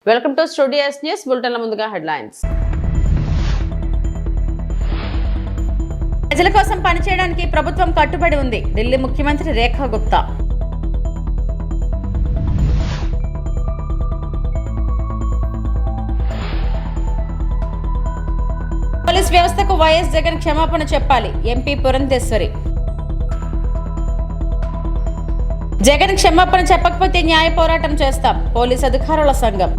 Welcome to studios news బులెటిన్ల ముందుగా headlines. ప్రజల కోసం పనిచేయడానికి ప్రభుత్వం కట్టుబడి ఉంది. ఢిల్లీ ముఖ్యమంత్రి రేఖా గుప్తా. పోలీస్ వ్యవస్థకు వైఎస్ జగన్ క్షమాపణ చెప్పాలి. ఎంపీ పురంధేశ్వరి. జగన్ క్షమాపణ చెప్పకపోతే న్యాయ పోరాటం చేస్తాం. పోలీస్ అధికారుల సంఘం.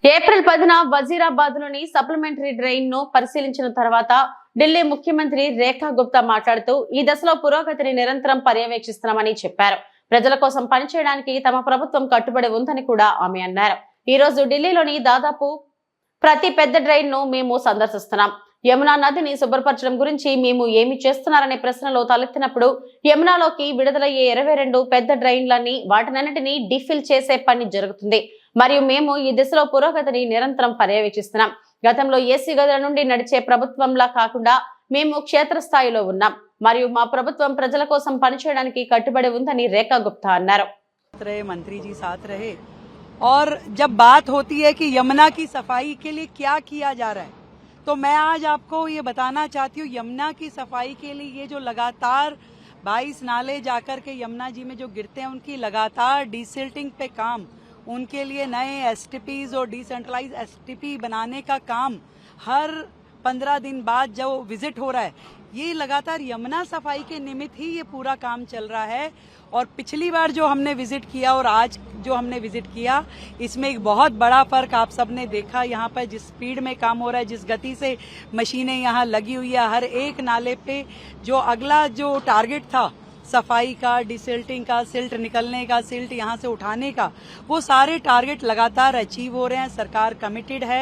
ఏప్రిల్ 10న వజీరాబాద్ లోని సప్లిమెంటరీ డ్రైన్ ను పరిశీలించిన తర్వాత ఢిల్లీ ముఖ్యమంత్రి రేఖా గుప్తా మాట్లాడుతూ ఈ దశలో పురోగతిని నిరంతరం పర్యవేక్షిస్తున్నామని చెప్పారు. ప్రజల కోసం పనిచేయడానికి తమ ప్రభుత్వం కట్టుబడి ఉందని కూడా ఆమె అన్నారు. ఈ రోజు ఢిల్లీలోని దాదాపు ప్రతి పెద్ద డ్రైన్ ను మేము సందర్శిస్తున్నాం. యమునా నదిని శుభ్రపరచడం గురించి మేము ఏమి చేస్తున్నారనే ప్రశ్నలో తలెత్తినప్పుడు యమునాలోకి విడుదలయ్యే 22 పెద్ద డ్రైన్లన్నీ వాటినన్నిటినీ డిఫిల్ చేసే పని జరుగుతుంది. మరియు మేము ఈ దిశలో పురోగతిని నిరంతరం పర్యవేక్షిస్తున్నాం. గతంలో ఏసీ గదుల నుండి నడిచే ప్రభుత్వంలా కాకుండా మేము క్షేత్రస్థాయిలో ఉన్నాం మరియు మా ప్రభుత్వం ప్రజల కోసం పనిచేయడానికి కట్టుబడి ఉందని రేఖా గుప్తా అన్నారు. मंत्री जी साथ रहे और जब बात होती है कि यमुना की सफाई के लिए क्या किया जा रहा है, तो मैं आज आपको ये बताना चाहती हूँ, यमुना की सफाई के लिए ये जो लगातार 22 नाले जाकर के यमुना जी में जो गिरते हैं उनकी लगातार डिसिल्टिंग पे काम, उनके लिए नए एसटीपीज और डिसेंट्रलाइज एसटीपी बनाने का काम हर 15 दिन बाद जो विजिट हो रहा है, ये लगातार यमुना सफाई के निमित्त ही ये पूरा काम चल रहा है. और पिछली बार जो हमने विजिट किया और आज जो हमने विजिट किया, इसमें एक बहुत बड़ा फर्क आप सबने देखा. यहाँ पर जिस स्पीड में काम हो रहा है, जिस गति से मशीनें यहाँ लगी हुई है, हर एक नाले पे जो अगला जो टारगेट था सफाई का, डिसिल्टिंग का, सिल्ट निकलने का, सिल्ट यहाँ से उठाने का, वो सारे टारगेट लगातार अचीव हो रहे हैं. सरकार कमिटेड है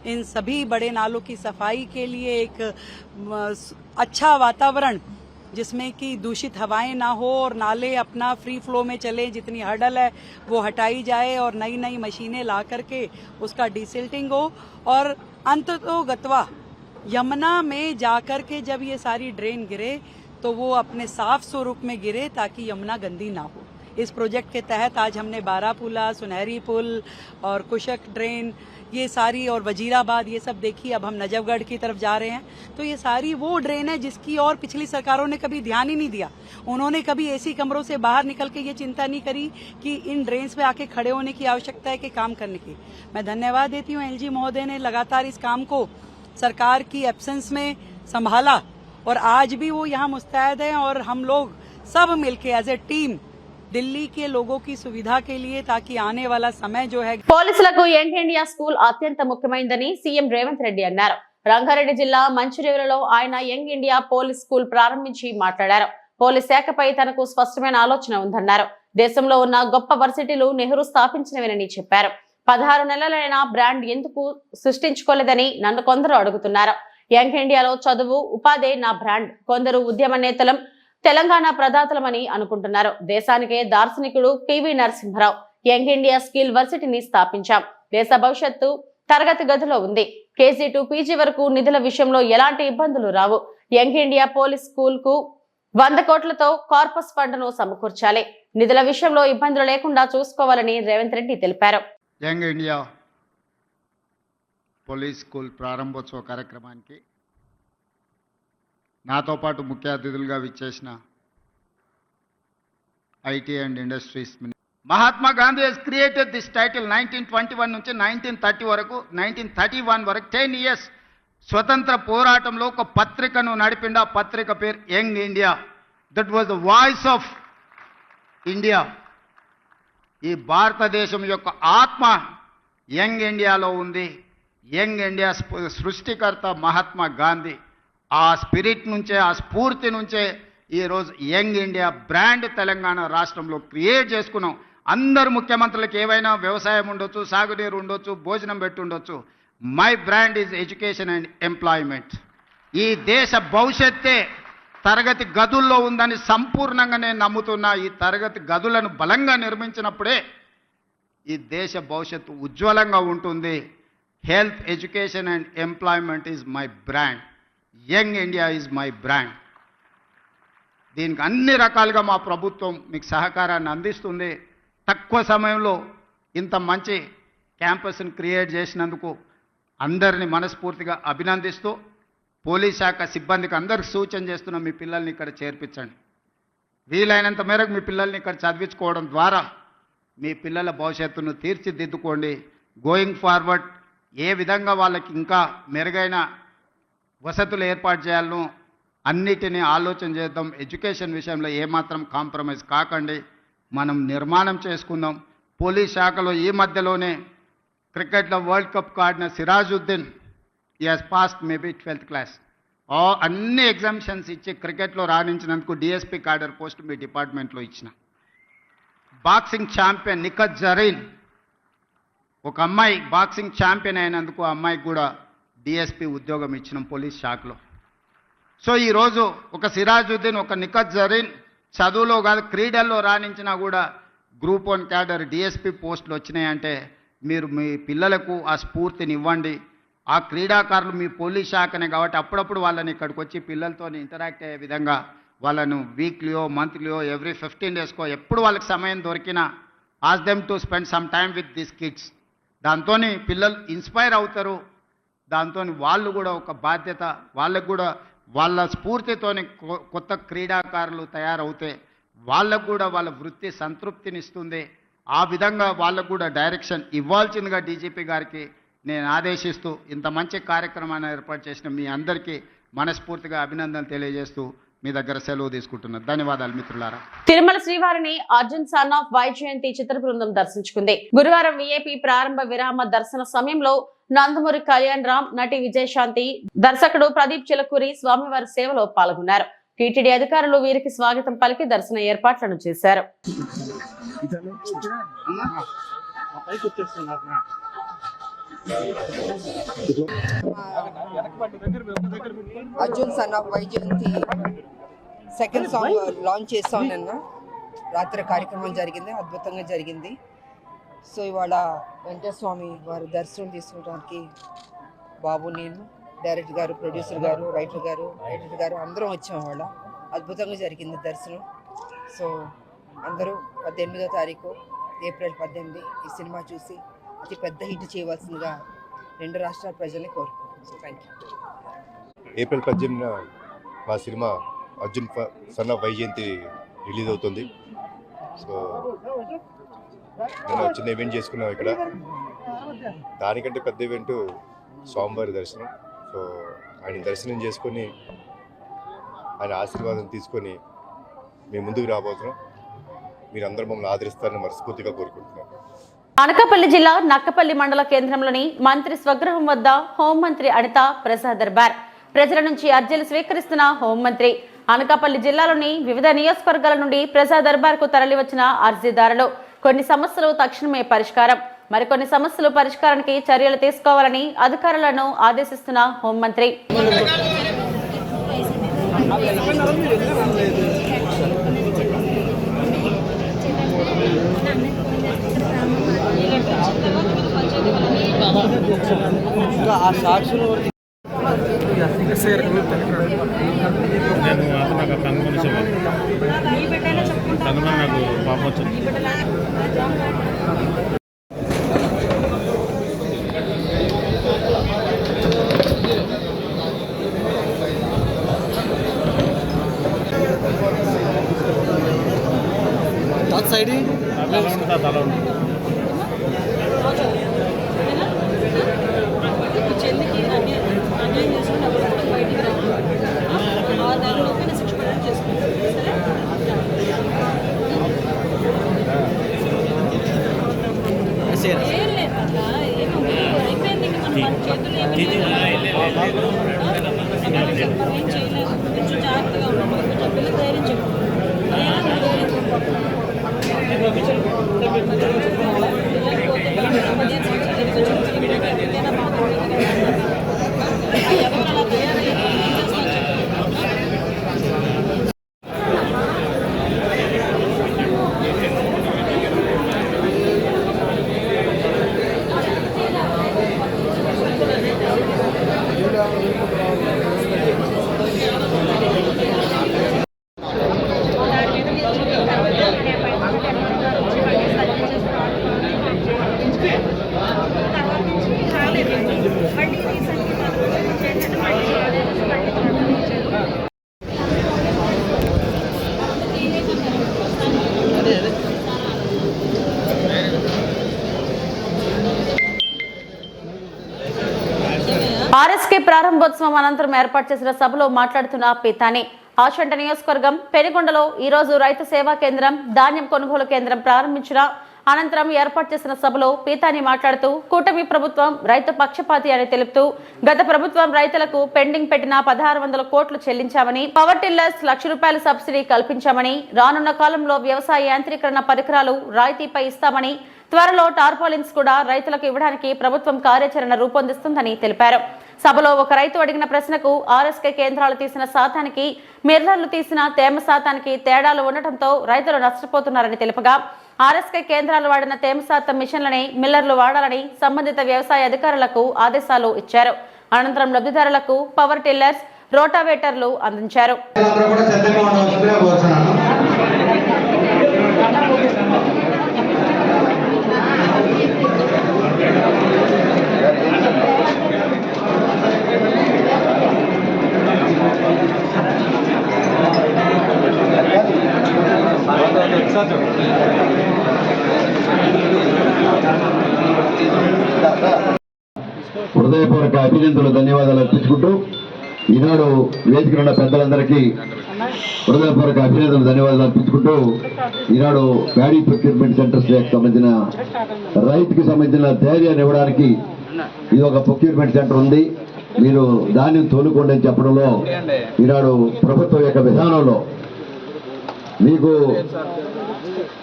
इन सभी बड़े नालों की सफाई के लिए. एक अच्छा वातावरण जिसमें कि दूषित हवाएं ना हो और नाले अपना फ्री फ्लो में चले, जितनी हर्डल है वो हटाई जाए और नई नई मशीनें ला करके उसका डिसिल्टिंग हो. और अंततोगत्वा यमुना में जाकर के जब ये सारी ड्रेन गिरे तो वो अपने साफ स्वरूप में गिरे ताकि यमुना गंदी ना हो. इस प्रोजेक्ट के तहत आज हमने बारापुला, सुनहरी पुल और कुशक ड्रेन, ये सारी और वजीराबाद ये सब देखी. अब हम नजफगढ़ की तरफ जा रहे हैं. तो ये सारी वो ड्रेन है जिसकी और पिछली सरकारों ने कभी ध्यान ही नहीं दिया. उन्होंने कभी एसी कमरों से बाहर निकल के ये चिंता नहीं करी कि इन ड्रेन्स पे आके खड़े होने की आवश्यकता है कि काम करने की. मैं धन्यवाद देती हूँ एलजी महोदय ने लगातार इस काम को सरकार की एब्सेंस में संभाला और आज भी वो यहाँ मुस्तैद है और हम लोग सब मिलके एज ए टीम ఢిల్లీ के लोगों की सुविधा के लिए ताकि आने वाला समय जो है. పోలీసులకు యంగ్ ఇండియా స్కూల్ అత్యంత ముఖ్యమైనదని సీఎం రేవంత్ రెడ్డి అన్నారు. రంగారెడ్డి జిల్లా మంచిర్యాలలో ఆయన యంగ్ ఇండియా పోలీస్ స్కూల్ ప్రారంభించి మాట్లాడారు. పోలీస్ శాఖపై తనకు స్పష్టమైన ఆలోచన ఉందన్నారు. దేశంలో ఉన్న గొప్ప వర్సిటీలు నెహ్రూ స్థాపించినవేనని చెప్పారు. 16 నెలలైన బ్రాండ్ ఎందుకు సృష్టించుకోలేదని నన్ను కొందరు అడుగుతున్నారు. యంగ్ ఇండియాలో చదువు, ఉపాధి నా బ్రాండ్. కొందరు ఉద్యమ నేతలం తెలంగాణ ప్రదాతలమని అనుకుంటున్నారు. దేశానికే దార్శనికుడు PV Narasimha Rao young India skill వర్సిటీని స్థాపించాం. దేశ భవిష్యత్తు తరగతి గదిలో ఉంది. కేజీ టు పీజీ వరకు నిధుల విషయంలో ఎలాంటి ఇబ్బందులు రావు. యంగ్ ఇండియా పోలీస్ స్కూల్ కు 100 కోట్లతో కార్పస్ ఫండ్ ను సమకూర్చాలి. నిధుల విషయంలో ఇబ్బందులు లేకుండా చూసుకోవాలని రేవంత్ రెడ్డి తెలిపారు. యంగ్ ఇండియా పోలీస్ స్కూల్ ప్రారంభోత్సవ కార్యక్రమానికి నాతో పాటు ముఖ్య అతిథులుగా విచ్చేసిన IT and industries Mahatma Gandhi has created this title 1921 నుంచి 1930 వరకు 1931 వరకు 10 ఇయర్స్ స్వతంత్ర పోరాటంలో ఒక పత్రికను నడిపిండు. ఆ పత్రిక పేరు young India. That was the voice of India. ఈ భారతదేశం యొక్క ఆత్మ యంగ్ ఇండియాలో ఉంది. యంగ్ ఇండియా సృష్టికర్త మహాత్మా గాంధీ. ఆ స్పిరిట్ నుంచే, ఆ స్ఫూర్తి నుంచే ఈరోజు యంగ్ ఇండియా బ్రాండ్ తెలంగాణ రాష్ట్రంలో క్రియేట్ చేసుకున్నాం. అందరు ముఖ్యమంత్రులకు ఏవైనా వ్యవసాయం ఉండొచ్చు, సాగునీరు ఉండొచ్చు, భోజనం పెట్టి ఉండొచ్చు. My brand is education and employment. ఈ దేశ భవిష్యత్తే తరగతి గదుల్లో ఉందని సంపూర్ణంగా నేను నమ్ముతున్నా. ఈ తరగతి గదులను బలంగా నిర్మించినప్పుడే ఈ దేశ భవిష్యత్తు ఉజ్వలంగా ఉంటుంది. Health, education and employment is my brand. Young India is my brand. దీనికి అన్ని రకాలుగా మా ప్రభుత్వం మీకు సహకారాన్ని అందిస్తుంది. తక్కువ సమయంలో ఇంత మంచి క్యాంపస్ను క్రియేట్ చేసినందుకు అందరిని మనస్ఫూర్తిగా అభినందిస్తూ పోలీస్ శాఖ సిబ్బందికి అందరికి సూచన చేస్తున్న మీ పిల్లల్ని ఇక్కడ చేర్పించండి. వీలైనంత మేరకు మీ పిల్లల్ని ఇక్కడ చదివించుకోవడం ద్వారా మీ పిల్లల భవిష్యత్తును తీర్చిదిద్దుకోండి. గోయింగ్ ఫార్వర్డ్ ఏ విధంగా వాళ్ళకి ఇంకా మెరుగైన వసతులు ఏర్పాటు చేయాలనో అన్నిటినీ ఆలోచన చేద్దాం. ఎడ్యుకేషన్ విషయంలో ఏమాత్రం కాంప్రమైజ్ కాకండి, మనం నిర్మాణం చేసుకుందాం. పోలీస్ శాఖలో ఈ మధ్యలోనే క్రికెట్లో వరల్డ్ కప్ ఆడిన సిరాజుద్దీన్ ఈ has passed maybe 12th class. అన్ని ఎగ్జామిషన్స్ ఇచ్చి క్రికెట్లో రాణించినందుకు డిఎస్పీ కార్డర్ పోస్ట్ మీ డిపార్ట్మెంట్లో ఇచ్చిన. బాక్సింగ్ ఛాంపియన్ నిఖత్ జరీన్, ఒక అమ్మాయి బాక్సింగ్ ఛాంపియన్ అయినందుకు ఆ అమ్మాయికి కూడా డిఎస్పీ ఉద్యోగం ఇచ్చినాం పోలీస్ శాఖలో. సో ఈరోజు ఒక సిరాజుద్దీన్, ఒక నిఖత్ జరీన్ చదువులో కాదు క్రీడల్లో రాణించినా కూడా గ్రూప్ 1 క్యాడర్ డిఎస్పీ పోస్టులు వచ్చినాయంటే మీరు మీ పిల్లలకు ఆ స్ఫూర్తిని ఇవ్వండి. ఆ క్రీడాకారులు మీ పోలీస్ శాఖనే కాబట్టి అప్పుడప్పుడు వాళ్ళని ఇక్కడికి వచ్చి పిల్లలతో ఇంటరాక్ట్ అయ్యే విధంగా వాళ్ళను వీక్లీయో మంత్లీయో ఎవ్రీ 15 డేస్కో ఎప్పుడు వాళ్ళకి సమయం దొరికినా ask them to spend some time with this kids. దాంతో పిల్లలు ఇన్స్పైర్ అవుతారు. దాంతో వాళ్ళు కూడా ఒక బాధ్యత, వాళ్ళకు కూడా వాళ్ళ స్ఫూర్తితోని కొత్త క్రీడాకారులు తయారవుతే వాళ్ళకు కూడా వాళ్ళ వృత్తి సంతృప్తినిస్తుంది. ఆ విధంగా వాళ్ళకు కూడా డైరెక్షన్ ఇవ్వాల్సిందిగా డీజీపీ గారికి నేను ఆదేశిస్తూ ఇంత మంచి కార్యక్రమాన్ని ఏర్పాటు చేసిన మీ అందరికీ మనస్ఫూర్తిగా అభినందనలు తెలియజేస్తూ మీ దగ్గర సెలవు తీసుకుంటున్నాను. ధన్యవాదాలు మిత్రులారా. తిరుమల శ్రీవారిని అర్జున్ సన్ ఆఫ్ వైజయంతి చిత్ర బృందం దర్శించుకుంది. గురువారం విఐపి ప్రారంభ విరామ దర్శన సమయంలో నందమూరి కళ్యాణ్ రామ్, నటి విజయశాంతి, దర్శకుడు ప్రదీప్ చిలకూరి స్వామివారి సేవలో పాల్గొన్నారు. టీటీడీ అధికారులు వీరికి స్వాగతం పలికి దర్శన ఏర్పాట్లను చేశారు. Arjun son of Vyjayanthi second song launch చేస్తాం. నిన్న రాత్రి కార్యక్రమం జరిగింది, అద్భుతంగా జరిగింది. సో ఇవాళ వెంకటస్వామి వారి దర్శనం తీసుకోవడానికి బాబు, నేను, డైరెక్టర్ గారు, ప్రొడ్యూసర్ గారు, రైటర్ గారు, ఎడిటర్ గారు అందరం వచ్చాం. ఇవాళ అద్భుతంగా జరిగింది దర్శనం. సో అందరూ 18వ తారీఖు ఏప్రిల్ 18 ఈ సినిమా చూసి అతి పెద్ద హిట్ చేయవలసిందిగా 2 రాష్ట్రాల ప్రజల్ని కోరుకుంటున్నాను. So thank you. ఏప్రిల్ 18 మా cinema Arjun son of Vyjayanthi release అవుతుంది. సో నేను చిన్న ఈవెంట్ చేసుకున్నాం ఇక్కడ. దానికంటే పెద్ద ఈవెంట్ స్వామివారి దర్శనం. సో ఆయన దర్శనం చేసుకొని ఆయన ఆశీర్వాదం తీసుకొని మేము ముందుకు రాబోతున్నాం. మీరందరూ మమ్మల్ని ఆదరిస్తారని మనస్ఫూర్తిగా కోరుకుంటున్నాం. అనకాపల్లి జిల్లా నక్కపల్లి మండల కేంద్రంలోని మంత్రి స్వగృహం వద్ద హోంమంత్రి అనిత ప్రజా దర్బార్. ప్రజల నుంచి అర్జీలు స్వీకరిస్తున్న హోంమంత్రి అనకాపల్లి జిల్లాలోని వివిధ నియోజకవర్గాల నుండి ప్రజా దర్బార్ కు తరలివచ్చిన అర్జీదారులు కొన్ని సమస్యలు తక్షణమే పరిష్కారం, మరికొన్ని సమస్యలు పరిష్కారానికి చర్యలు తీసుకోవాలని అధికారులను ఆదేశిస్తున్న హోంమంత్రి. నాకు పాపం వచ్చింది. సైడ్ తల ఉంది. ఆర్ఎస్కే ప్రారంభోత్సవం అనంతరం ఏర్పాటు చేసిన సభలో మాట్లాడుతున్న పీతాని ఆచంట నియోజకవర్గం పెనుగొండలో ఈ రోజు రైతు సేవా కేంద్రం, ధాన్యం కొనుగోలు కేంద్రం ప్రారంభించిన అనంతరం ఏర్పాటు చేసిన సభలో పీతాని మాట్లాడుతూ కూటమి ప్రభుత్వం రైతు పక్షపాతి అని తెలుపుతూ గత ప్రభుత్వం రైతులకు పెండింగ్ పెట్టిన 1600 కోట్లు చెల్లించామని, పవర్ టిల్లర్స్ ₹1,00,000 సబ్సిడీ కల్పించామని, రానున్న కాలంలో వ్యవసాయ యాంత్రీకరణ పరికరాలు రాయితీపై ఇస్తామని, త్వరలో టార్పాలిన్స్ కూడా రైతులకు ఇవ్వడానికి ప్రభుత్వం కార్యాచరణ రూపొందిస్తుందని తెలిపారు. సభలో ఒక రైతు అడిగిన ప్రశ్నకు ఆర్ఎస్కే కేంద్రాలు తీసిన శాతానికి, మిర్రర్లు తీసిన తేమ శాతానికి తేడాలు ఉండటంతో రైతులు నష్టపోతున్నారని తెలుపగా, ఆర్ఎస్కే కేంద్రాలు వాడిన తేమ శాతం మిషన్లని మిల్లర్లు వాడాలని సంబంధిత వ్యవసాయ అధికారులకు ఆదేశాలు ఇచ్చారు. అనంతరం లబ్ధిదారులకు పవర్ టిల్లర్స్, రోటావేటర్లు అందించారు. హృదయపూర్వక అభినందనలు, ధన్యవాదాలు అర్పించుకుంటూ ఈనాడు వేదికలో ఉన్న పెద్దలందరికీ హృదయపూర్వక అభినందనలు, ధన్యవాదాలు అర్పించుకుంటూ ఈనాడు ప్యాడీ ప్రొక్యూర్మెంట్ సెంటర్స్ సంబంధించిన రైతుకి సంబంధించిన ధైర్యాన్ని ఇవ్వడానికి ఇది ఒక ప్రొక్యూర్మెంట్ సెంటర్ ఉంది. మీరు ధాన్యం తోలుకోండి అని చెప్పడంలో ఈనాడు ప్రభుత్వం యొక్క విధానంలో మీకు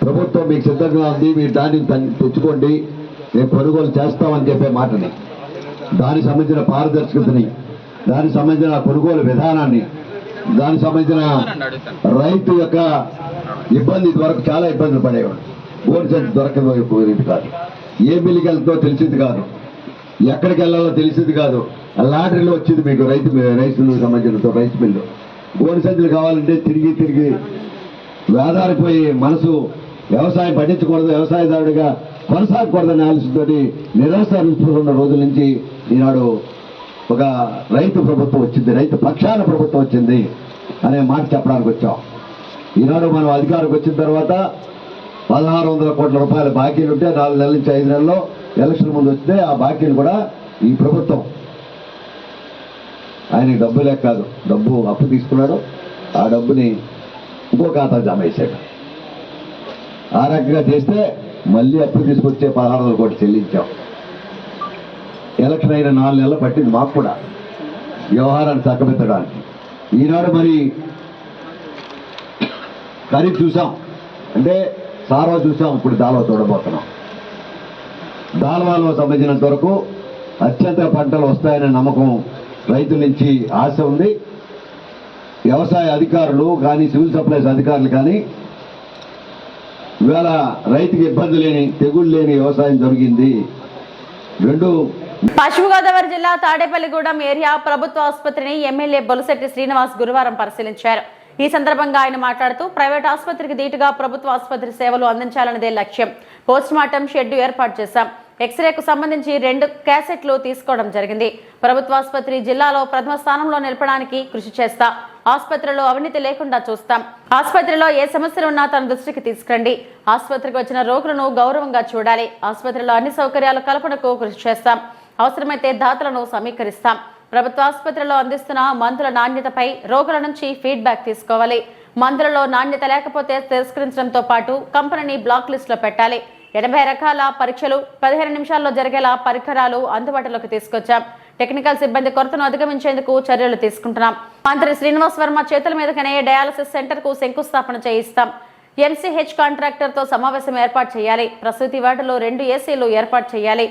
ప్రభుత్వం మీకు సిద్ధంగా ఉంది, మీరు ధాన్యం తెచ్చుకోండి, మేము కొనుగోలు చేస్తామని చెప్పే మాటని, దానికి సంబంధించిన పారదర్శకతని, దానికి సంబంధించిన కొనుగోలు విధానాన్ని, దానికి సంబంధించిన రైతు యొక్క ఇబ్బంది వరకు చాలా ఇబ్బందులు పడేవాడు. గోడు సంచి దొరకదు కాదు, ఏ మిల్లుకి వెళ్తుందో తెలిసింది కాదు, ఎక్కడికి వెళ్ళాలో తెలిసింది కాదు. లాటరీలో వచ్చింది మీకు రైతులకు సంబంధించిన రైస్ మిల్లు. గోడు సంచులు కావాలంటే తిరిగి తిరిగి వేదారిపోయి మనసు వ్యవసాయం పండించకూడదు, వ్యవసాయదారుడిగా కొనసాగకూడదనే ఆలోచనతో నిరాశిస్తున్న రోజుల నుంచి ఈనాడు ఒక రైతు ప్రభుత్వం వచ్చింది, రైతు పక్షాన ప్రభుత్వం వచ్చింది అనే మాట చెప్పడానికి వచ్చాం. ఈనాడు మనం అధికారికి వచ్చిన తర్వాత 1600 కోట్ల రూపాయల బాకీలు ఉంటే 4 నెలల నుంచి 5 నెలల్లో ఎలక్షన్ ముందు వస్తే ఆ బాకీలు కూడా ఈ ప్రభుత్వం, ఆయనకి డబ్బు లేక కాదు, డబ్బు అప్పు తీసుకున్నాడు, ఆ డబ్బుని ఇంకో ఖాతా జమ వేసాడు. ఆ రకంగా చేస్తే మళ్ళీ అప్పు తీసుకొచ్చే 1600 కోట్లు చెల్లించాం. ఎలక్షన్ అయిన 4 నెలలు పట్టింది మాకు కూడా వ్యవహారాన్ని చక్కబెట్టడానికి. ఈనాడు మరి ఖరీఫ్ చూసాం, అంటే సారవ చూసాం, ఇప్పుడు దాల్వా చూడబోతున్నాం. దాల్వాలో సంబంధించినంత వరకు అత్యంత పంటలు వస్తాయనే నమ్మకం రైతుల నుంచి ఆశ ఉంది. వ్యవసాయ అధికారులు కానీ, సివిల్ సప్లైస్ అధికారులు కానీ ఇవాళ రైతుకి ఇబ్బంది లేని, తెగుళ్ళు లేని వ్యవసాయం జరిగింది. పశ్చిమ గోదావరి జిల్లా తాడేపల్లిగూడెం ఏరియా ప్రభుత్వ ఆసుపత్రిని ఎమ్మెల్యే బొలిశెట్టి శ్రీనివాస్ గురువారం పరిశీలించారు. ఈ సందర్భంగా ఆయన మాట్లాడుతూ ప్రైవేట్ ఆసుపత్రికి ధీటుగా ప్రభుత్వ ఆసుపత్రి సేవలు అందించాలన్నదే లక్ష్యం. పోస్ట్ మార్టం షెడ్ ఏర్పాటు చేశాం. ఎక్స్రేకు సంబంధించి 2 క్యాసెట్లు తీసుకోవడం జరిగింది. ప్రభుత్వ ఆసుపత్రి జిల్లాలో ప్రథమ స్థానంలో నిలపడానికి కృషి చేస్తా. ఆసుపత్రిలో అవినీతి లేకుండా చూస్తాం. ఆసుపత్రిలో ఏ సమస్యలు ఉన్నా తన దృష్టికి తీసుకురండి. ఆసుపత్రికి వచ్చిన రోగులను గౌరవంగా చూడాలి. ఆసుపత్రిలో అన్ని సౌకర్యాల కల్పనకు కృషి చేస్తాం. అవసరమైతే దాతలను సమీకరిస్తాం. ప్రభుత్వ ఆసుపత్రిలో అందిస్తున్న మందుల నాణ్యతపై రోగుల నుంచి ఫీడ్బ్యాక్ తీసుకోవాలి. మందులలో నాణ్యత లేకపోతే తిరస్కరించడంతో పాటు కంపెనీని బ్లాక్ లిస్టులో పెట్టాలి. 80 రకాల పరీక్షలు 15 నిమిషాల్లో జరిగేలా పరికరాలు అందుబాటులోకి తీసుకొచ్చాం. టెక్నికల్ సిబ్బంది కొరతను అధిగమించేందుకు చర్యలు తీసుకుంటున్నాం. మంత్రి శ్రీనివాస్ వర్మ చేతుల మీదగానే డయాలసిస్ సెంటర్ కు శంకుస్థాపన చేయిస్తాం. MCH కాంట్రాక్టర్ తో సమావేశం ఏర్పాటు చేయాలి. ప్రసూతి వార్డులో 2 ఏసీలు ఏర్పాటు చేయాలి.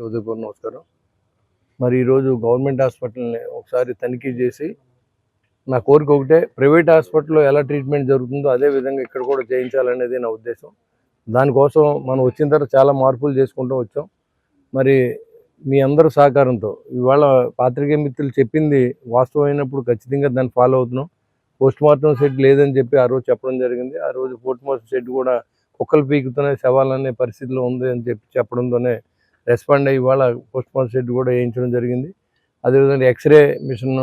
ఉదయపూర్ నమస్కారం. మరి ఈరోజు గవర్నమెంట్ హాస్పిటల్ని ఒకసారి తనిఖీ చేసి నా కోరిక ఒకటే, ప్రైవేట్ హాస్పిటల్లో ఎలా ట్రీట్మెంట్ జరుగుతుందో అదే విధంగా ఇక్కడ కూడా చేయించాలనేది నా ఉద్దేశం. దానికోసం మనం వచ్చిన తర్వాత చాలా మార్పులు చేసుకుంటూ వచ్చాం. మరి మీ అందరూ సహకారంతో ఇవాళ పాత్రికేయ మిత్రులు చెప్పింది వాస్తవమైనప్పుడు ఖచ్చితంగా దాన్ని ఫాలో అవుతున్నాం. పోస్ట్ మార్టం సెట్ లేదని చెప్పి ఆ రోజు చెప్పడం జరిగింది. ఆ రోజు పోస్ట్ మార్టం సెట్ కూడా కుక్కలు పీకుతూనే శవాలనే పరిస్థితిలో ఉంది అని చెప్పడంతోనే రెస్పాండ్ అయ్యి ఇవాళ పోస్ట్ మార్టం సెట్ కూడా వేయించడం జరిగింది. అదేవిధంగా ఎక్స్రే మిషన్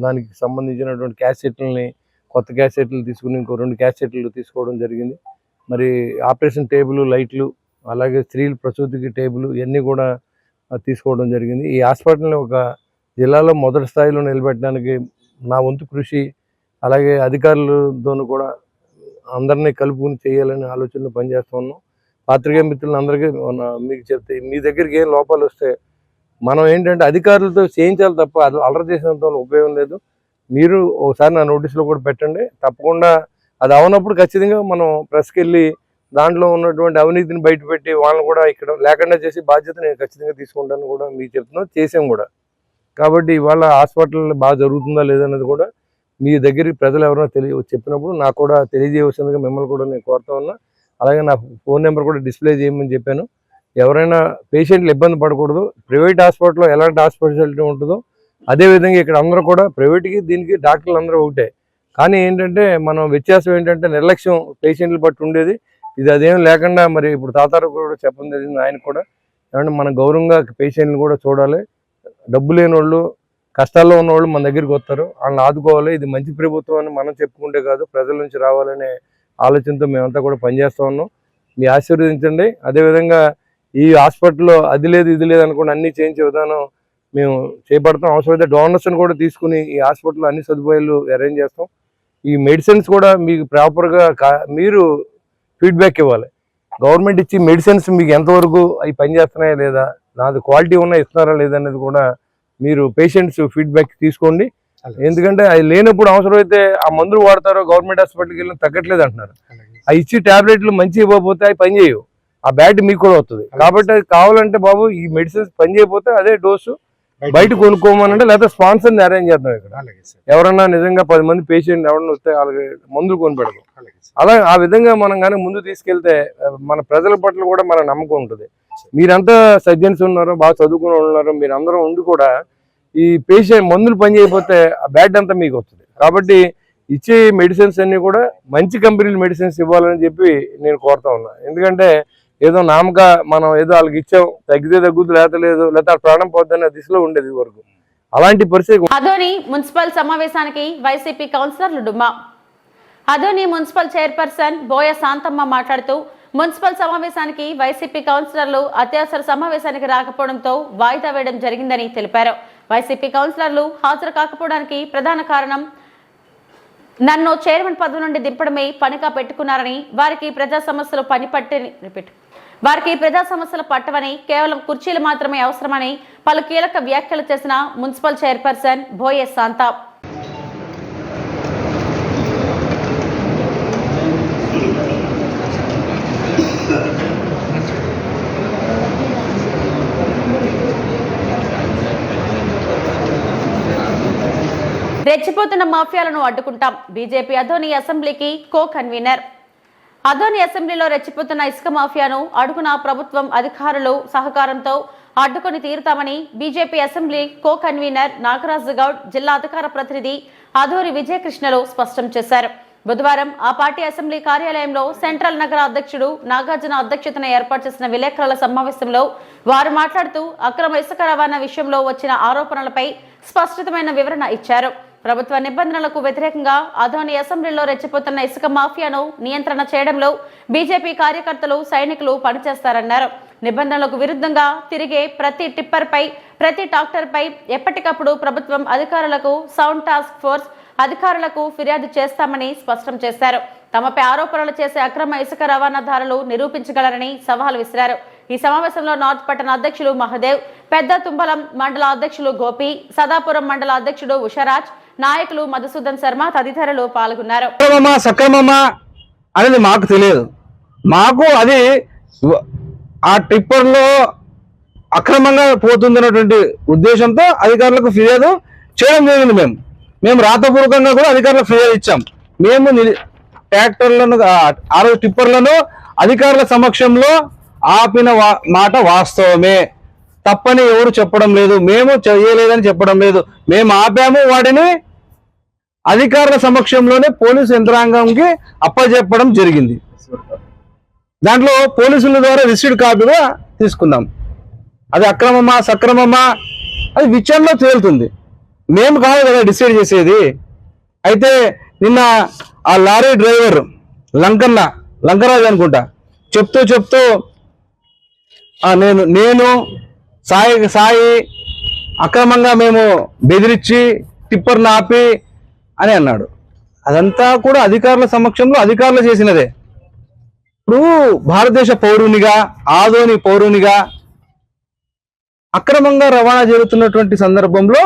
దానికి సంబంధించినటువంటి క్యాసెట్లని, కొత్త క్యాసెట్లు తీసుకుని ఇంకో 2 క్యాసెట్లు తీసుకోవడం జరిగింది. మరి ఆపరేషన్ టేబుల్, లైట్లు, అలాగే స్త్రీల ప్రసూతికి టేబుల్ ఇవన్నీ కూడా తీసుకోవడం జరిగింది. ఈ హాస్పిటల్ని ఒక జిల్లాలో మొదటి స్థాయిలో నిలబెట్టడానికి నా వంతు కృషి, అలాగే అధికారులతోనూ కూడా అందరినీ కలుపుకుని చేయాలనే ఆలోచనలో పనిచేస్తూ ఉన్నాం. పాత్రికేయ మిత్రులందరికీ మీకు చెప్తే, మీ దగ్గరికి ఏం లోపాలు వస్తే మనం ఏంటంటే అధికారులతో చేయించాలి తప్ప అది అలర చేసినంత ఉపయోగం లేదు. మీరు ఒకసారి నా నోటీసులో కూడా పెట్టండి. తప్పకుండా అది అవనప్పుడు ఖచ్చితంగా మనం ప్రెస్కి వెళ్ళి దాంట్లో ఉన్నటువంటి అవినీతిని బయటపెట్టి వాళ్ళని కూడా ఇక్కడ లేకుండా చేసి బాధ్యత నేను ఖచ్చితంగా తీసుకుంటాను కూడా మీకు చెప్తున్నాను, చేసాం కూడా. కాబట్టి ఇవాళ హాస్పిటల్ బాగా జరుగుతుందా లేదన్నది కూడా మీ దగ్గరికి ప్రజలు ఎవరైనా చెప్పినప్పుడు నాకు కూడా తెలియజేయవలసిందిగా మిమ్మల్ని కూడా నేను కోరుతా ఉన్నా. అలాగే నా ఫోన్ నెంబర్ కూడా డిస్ప్లే చేయమని చెప్పాను. ఎవరైనా పేషెంట్లు ఇబ్బంది పడకూడదు. ప్రైవేట్ హాస్పిటల్లో ఎలాంటి హాస్పిటాలిటీ ఉంటుందో అదేవిధంగా ఇక్కడ అందరూ కూడా ప్రైవేట్కి దీనికి డాక్టర్లు అందరూ ఒకటే. కానీ ఏంటంటే మనం వ్యత్యాసం ఏంటంటే నిర్లక్ష్యం పేషెంట్లు బట్టి ఉండేది. ఇది అదేం లేకుండా మరి ఇప్పుడు తాతారు కూడా చెప్పడం జరిగింది ఆయన కూడా. ఏమంటే మన గౌరవంగా పేషెంట్లు కూడా చూడాలి. డబ్బు లేని వాళ్ళు, కష్టాల్లో ఉన్న వాళ్ళు మన దగ్గరికి వస్తారు, వాళ్ళని ఆదుకోవాలి. ఇది మంచి ప్రభుత్వం అని మనం చెప్పుకుంటే కాదు, ప్రజల నుంచి రావాలనే ఆలోచనతో మేమంతా కూడా పనిచేస్తూ ఉన్నాం. మీ ఆశీర్వదించండి. అదేవిధంగా ఈ హాస్పిటల్లో అది లేదు ఇది లేదు అనుకోండి, అన్నీ చేయించే విధానం మేము చేపడతాం. అవసరమైతే డోనర్స్ని కూడా తీసుకుని ఈ హాస్పిటల్లో అన్ని సదుపాయాలు అరేంజ్ చేస్తాం. ఈ మెడిసిన్స్ కూడా మీకు ప్రాపర్గా మీరు ఫీడ్బ్యాక్ ఇవ్వాలి. గవర్నమెంట్ ఇచ్చి మెడిసిన్స్ మీకు ఎంతవరకు అవి పనిచేస్తున్నాయా లేదా, నాది క్వాలిటీ ఉన్నా ఇస్తున్నారా లేదనేది కూడా మీరు పేషెంట్స్ ఫీడ్బ్యాక్ తీసుకోండి. ఎందుకంటే అది లేనప్పుడు అవసరమైతే ఆ మందులు వాడతారో గవర్నమెంట్ హాస్పిటల్కి వెళ్ళిన తగ్గట్లేదు అంటున్నారు. ఆ ఇచ్చి ట్యాబ్లెట్లు మంచి ఇవ్వకపోతే అవి పనిచేయవు, ఆ బ్యాడ్ మీకు కూడా వస్తుంది. కాబట్టి అది కావాలంటే బాబు ఈ మెడిసిన్స్ పని చేయకపోతే అదే డోసు బయట కొనుక్కోమనంటే, లేకపోతే స్పాన్సర్ని అరేంజ్ చేద్దాం. ఇక్కడ ఎవరన్నా నిజంగా 10 మంది పేషెంట్ ఎవరన్నా వస్తే వాళ్ళకి మందులు కొని పెడదాం. అలా ఆ విధంగా మనం కానీ ముందు తీసుకెళ్తే మన ప్రజల పట్ల కూడా మన నమ్మకం ఉంటుంది. మీరంతా సర్జన్స్ ఉన్నారో, బాగా చదువుకుని ఉన్నారో, మీరు అందరూ ఉండి కూడా ఈ పేషెంట్ మందులు పని చేయకపోతే ఆ బ్యాడ్ అంతా మీకు వస్తుంది. కాబట్టి ఇచ్చే మెడిసిన్స్ అన్నీ కూడా మంచి కంపెనీల మెడిసిన్స్ ఇవ్వాలని చెప్పి నేను కోరుతా ఉన్నా. ఎందుకంటే ఏదో నామక మనం ఏదో వాళ్ళకి ఇచ్చాం, తగ్గితే తగ్గుద్దు లేదు, లేకపోతే ప్రాణం పోద్దనే దిశలో ఉండేది వరకు. అలాంటి పరిస్థితి. అదోని మున్సిపల్ సమావేశానికి వైసీపీ కౌన్సిలర్లు డుమ్మా. అదోని మున్సిపల్ చైర్పర్సన్ బోయ శాంతమ్మ మాట్లాడుతూ, మున్సిపల్ సమావేశానికి వైసీపీ కౌన్సిలర్లు అత్యవసర సమావేశానికి రాకపోవడంతో వాయిదా వేయడం జరిగిందని తెలిపారు. వైసీపీ కౌన్సిలర్లు హాజరు కాకపోవడానికి ప్రధాన కారణం నన్ను చైర్మన్ పదవి నుండి దింపడమే పనిగా పెట్టుకున్నారని, వారికి ప్రజా సమస్యలు పట్టవని, కేవలం కుర్చీలు మాత్రమే అవసరమని పలు కీలక వ్యాఖ్యలు చేసిన మున్సిపల్ చైర్పర్సన్ బోయే శాంత రెచ్చిపోతున్న మాఫియాలను అడ్డుకుంటాం. బీజేపీ అదోని అసెంబ్లీకి కో కన్వీనర్. అదోని అసెంబ్లీలో రెచ్చిపోతున్న ఇసుక మాఫియాను అడుగున ప్రభుత్వం అధికారులు సహకారంతో అడ్డుకొని తీరుతామని BJP assembly co convener Nagaraju Goud, జిల్లా అధికార ప్రతినిధి అదోరి విజయకృష్ణలు స్పష్టం చేశారు. బుధవారం ఆ పార్టీ అసెంబ్లీ కార్యాలయంలో సెంట్రల్ నగర అధ్యక్షుడు నాగార్జున అధ్యక్షతన ఏర్పాటు చేసిన విలేకరుల సమావేశంలో వారు మాట్లాడుతూ అక్రమ ఇసుక రవాణా విషయంలో వచ్చిన ఆరోపణలపై స్పష్టమైన వివరణ ఇచ్చారు. ప్రభుత్వ నిబంధనలకు వ్యతిరేకంగా అదోని అసెంబ్లీలో రెచ్చిపోతున్న ఇసుక మాఫియాను నియంత్రణ చేయడంలో బీజేపీ కార్యకర్తలు, సైనికులు పనిచేస్తారన్నారు. నిబంధనలకు విరుద్ధంగా తిరిగే ప్రతి టిప్పర్పై, ప్రతి ట్రాక్టర్పై ఎప్పటికప్పుడు ప్రభుత్వం అధికారులకు, సౌండ్ టాస్క్ ఫోర్స్ అధికారులకు ఫిర్యాదు చేస్తామని స్పష్టం చేశారు. తమపై ఆరోపణలు చేసే అక్రమ ఇసుక రవాణాదారులు నిరూపించగలరని సవాల్ విసిరారు. ఈ సమావేశంలో నార్త్ పట్టణ అధ్యక్షులు మహదేవ్, పెద్ద తుంబలం మండల అధ్యక్షులు గోపి, సదాపురం మండల అధ్యక్షుడు ఉషరాజ్, నాయకులు మధుసూదన్ శర్మ తదితరులు పాల్గొన్నారు. సక్రమమా అనేది మాకు తెలియదు. మాకు అది ఆ టిప్పర్లో అక్రమంగా పోతుందన్నటువంటి ఉద్దేశంతో అధికారులకు ఫిర్యాదు చేయడం జరిగింది. మేము రాతపూర్వకంగా కూడా అధికారులకు ఫిర్యాదు ఇచ్చాం. మేము ట్రాక్టర్లను 6 టిప్పర్లను అధికారుల సమక్షంలో ఆపిన మాట వాస్తవమే, తప్పని ఎవరు చెప్పడం లేదు, మేము చేయలేదని చెప్పడం లేదు. మేము ఆపాము, వాటిని అధికారుల సమక్షంలోనే పోలీసు యంత్రాంగంకి అప్పచెప్పడం జరిగింది. దాంట్లో పోలీసుల ద్వారా రిసీవ్డ్ కాపీగా తీసుకున్నాం. అది అక్రమమా సక్రమమా అది విచారణలో తేలుతుంది, మేము కాదు కదా డిసైడ్ చేసేది. అయితే నిన్న ఆ లారీ డ్రైవర్ లంకరాజు అనుకుంటా చెప్తూ నేను సాయి అక్రమంగా మేము బెదిరించి టిప్పర్ని ఆపి అని అన్నాడు. అదంతా కూడా అధికారుల సమక్షంలో అధికారులు చేసినదే. ఇప్పుడు భారతదేశ పౌరునిగా, ఆదోని పౌరునిగా అక్రమంగా రవాణా జరుగుతున్నటువంటి సందర్భంలో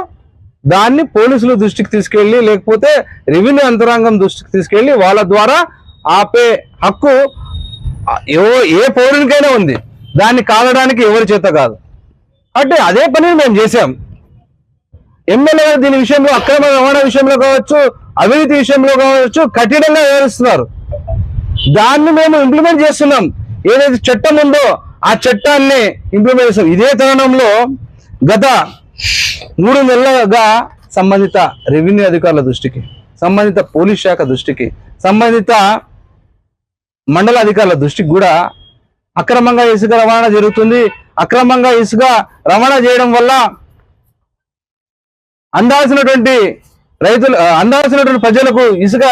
దాన్ని పోలీసుల దృష్టికి తీసుకెళ్ళి, లేకపోతే రెవెన్యూ యంత్రాంగం దృష్టికి తీసుకెళ్ళి వాళ్ళ ద్వారా ఆపే హక్కు ఏ పౌరునికైనా ఉంది. దాన్ని కాలడానికి ఎవరి చేత కాదు. అంటే అదే పని మేము చేశాం. ఎమ్మెల్యే గారు దీని విషయంలో, అక్రమ రవాణా విషయంలో కావచ్చు, అవినీతి విషయంలో కావచ్చు, కఠినంగా వ్యవహరిస్తున్నారు. దాన్ని మేము ఇంప్లిమెంట్ చేస్తున్నాం. ఏదైతే చట్టం ఉందో ఆ చట్టాన్ని ఇంప్లిమెంట్ చేస్తాం. ఇదే తరుణంలో గత 3 నెలలుగా సంబంధిత రెవెన్యూ అధికారుల దృష్టికి, సంబంధిత పోలీస్ శాఖ దృష్టికి, సంబంధిత మండల అధికారుల దృష్టికి కూడా అక్రమంగా ఇసుక రవాణా జరుగుతుంది. అక్రమంగా ఇసుక రవాణా చేయడం వల్ల అందాల్సినటువంటి ప్రజలకు ఇసుక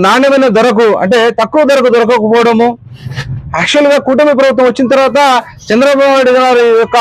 నాణ్యమైన ధరకు, అంటే తక్కువ ధరకు దొరకకపోవడము. యాక్చువల్గా కూటమి ప్రభుత్వం వచ్చిన తర్వాత చంద్రబాబు నాయుడు గారి యొక్క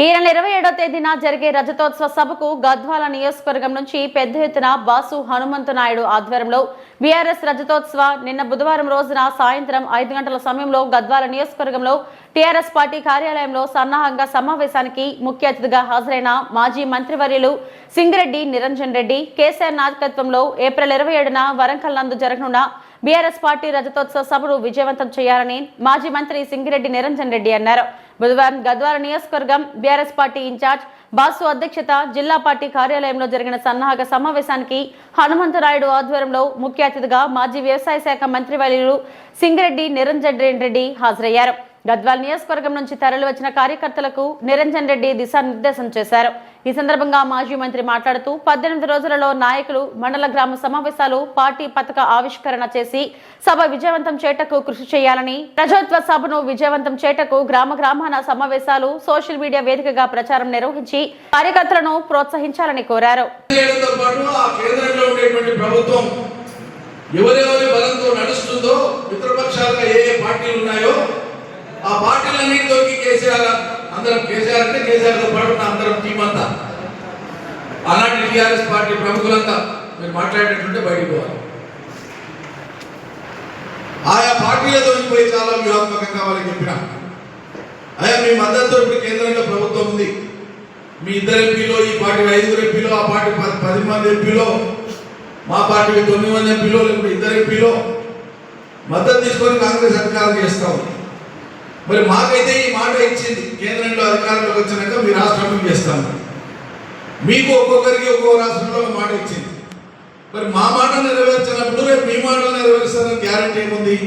ఈ నెల 27వ తేదీన జరిగే రజతోత్సవ సభకు గద్వాల నియోజకవర్గం నుంచి పెద్ద ఎత్తున బాసు హనుమంతు నాయుడు ఆధ్వర్యంలో బీఆర్ఎస్ రజతోత్సవ నిన్న బుధవారం రోజున సాయంత్రం 5 గంటల సమయంలో గద్వాల నియోజకవర్గంలో టీఆర్ఎస్ పార్టీ కార్యాలయంలో సన్నాహంగా సమావేశానికి ముఖ్య అతిథిగా హాజరైన మాజీ మంత్రివర్యులు సింగిరెడ్డి నిరంజన్ రెడ్డి కేసీఆర్ నాయకత్వంలో ఏప్రిల్ 27న వరంగల్ నందు జరగనున్న బీఆర్ఎస్ పార్టీ రజతోత్సవ సభను విజయవంతం చేయాలని మాజీ మంత్రి సింగిరెడ్డి నిరంజన్ రెడ్డి అన్నారు. బుధవారం గద్వాల నియోజకవర్గం బీఆర్ఎస్ పార్టీ ఇన్ఛార్జ్ బాసు అధ్యక్షత జిల్లా పార్టీ కార్యాలయంలో జరిగిన సన్నాహక సమావేశానికి హనుమంతరాయుడు ఆధ్వర్యంలో ముఖ్య అతిథిగా మాజీ వ్యవసాయ శాఖ మంత్రివర్యులు సింగిరెడ్డి నిరంజన్ రెడ్డి హాజరయ్యారు. గద్వాల నియోజకవర్గం నుంచి తరలివచ్చిన కార్యకర్తలకు నిరంజన్ రెడ్డి దిశానిర్దేశం చేశారు. ఈ సందర్భంగా మాజీ మంత్రి మాట్లాడుతూ 18 రోజులలో నాయకులు మండల గ్రామ సమావేశాలు, పార్టీ పతాక ఆవిష్కరణ చేసి సభ విజయవంతం చేయటకు కృషి చేయాలని, రజతోత్సవ సభను విజయవంతం చేయటకు గ్రామాన సమావేశాలు, సోషల్ మీడియా వేదికగా ప్రచారం నిర్వహించి కార్యకర్తలను ప్రోత్సహించాలని కోరారు. ఎవరెవరి బలంతో నడుస్తుందో, మిత్రపక్షాలుగా ఏ పార్టీలు ఉన్నాయో ఆ పార్టీలన్నింటితోకి కేసీఆర్ అంటే కేసీఆర్తో పాటు అందరం టీం అంతా, అలాంటి టీఆర్ఎస్ పార్టీ ప్రముఖులంతా మీరు మాట్లాడేటట్టుంటే బయటకు పోవాలి. ఆయా పార్టీలతో పోయి చాలా వ్యూహాత్మకంగా వాళ్ళకి చెప్పినా, అయ్యా మీ మద్దతుతో ఇప్పుడు కేంద్రంలో ప్రభుత్వం ఉంది, మీ 2 ఎంపీలో, ఈ పార్టీ 5 ఎంపీలో, ఆ పార్టీ 10 మంది ఎంపీలో, మా పార్టీకి 9 మంది ఎంపీలో, లేకపోతే 2 ఎంపీలో మద్దతు తీసుకొని కాంగ్రెస్ అధికారం చేస్తా ఉంది. మరి మాకైతే ఈ మాట ఇచ్చింది, కేంద్రంలో అధికారంలోకి వచ్చినాక మీ రాష్ట్రంలో చేస్తాము. మీకు ఒక్కొక్కరికి ఒక్కొక్క రాష్ట్రంలో మాట ఇచ్చింది. మరి మా మాట నెరవేర్చినప్పుడు రేపు మీ మాటలు నెరవేరుస్తారని గ్యారెంటీ ఏముంది?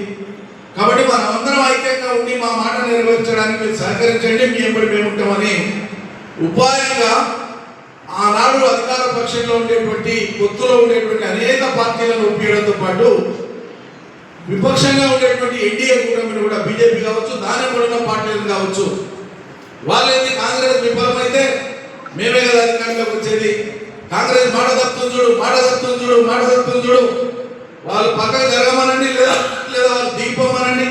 కాబట్టి మనం అందరం ఐక్యంగా ఉండి మా మాట నెరవేర్చడానికి మీరు సహకరించండి, మీ ఎప్పుడు మేము ఉంటామని ఉపాయంగా ఆనాడు అధికార పక్షంలో ఉండేటువంటి, పొత్తులో ఉండేటువంటి అనేక పార్టీలను ఒప్పించడంతో పాటు విపక్షంగా ఉండేటువంటి ఎన్డీఏ కూటమిని కూడా, బీజేపీ కావచ్చు, దాని కూడా పార్టీలు కావచ్చు, వాళ్ళేది కాంగ్రెస్ విఫలమైతే మేమే కదా అధికారంలోకి వచ్చేది. కాంగ్రెస్ మాట తప్పుతుంది చూడు, వాళ్ళు పక్కకు జరగమనండి, లేదా వాళ్ళు దిగిపోమనండి,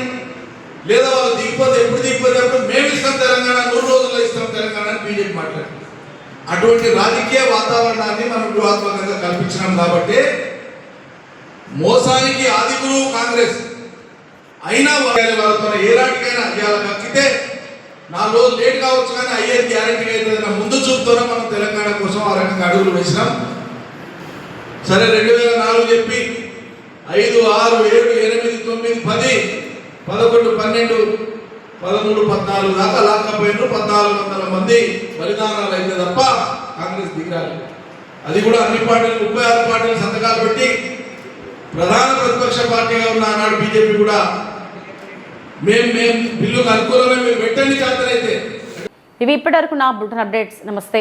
లేదా వాళ్ళు దిగిపోతే ఎప్పుడు మేము ఇస్తాం తెలంగాణ, 100 రోజుల్లో ఇస్తాం తెలంగాణ అని బీజేపీ మాట్లాడుతుంది. అటువంటి రాజకీయ వాతావరణాన్ని మనం వ్యూహాత్మకంగా కల్పించినాం. కాబట్టి మోసానికి ఆది గురువు కాంగ్రెస్ అయినా వాళ్ళతో ఏ నాటికైనా ఇవాళ కక్కితే 4 రోజులు లేట్ కావచ్చు, కానీ అయ్యేది గ్యారెంటీ అవుతుందన్న ముందు చూపుతోనే మనం తెలంగాణ కోసం ఆ రకంగా అడుగులు వేసినాం. సరే 2004 చెప్పి 5, 6, 7, 8, 9, 10, 11, 12, 13-14 దాకా లాక్కపోయినారు. 1400 మంది బలిదానాలు అయితే తప్ప కాంగ్రెస్ దిగాలి. అది కూడా అన్ని పార్టీలు 36 పార్టీలు సంతకాలు పెట్టి ప్రధాన ప్రతిపక్ష పార్టీగా ఉన్న ఆనాడు బీజేపీ కూడా మేము బిల్లుకు అనుకూలమే, మేము పెట్టండి చేతనైతే. ఇవి ఇప్పటివరకు నా బులెటిన్ అప్డేట్స్. నమస్తే.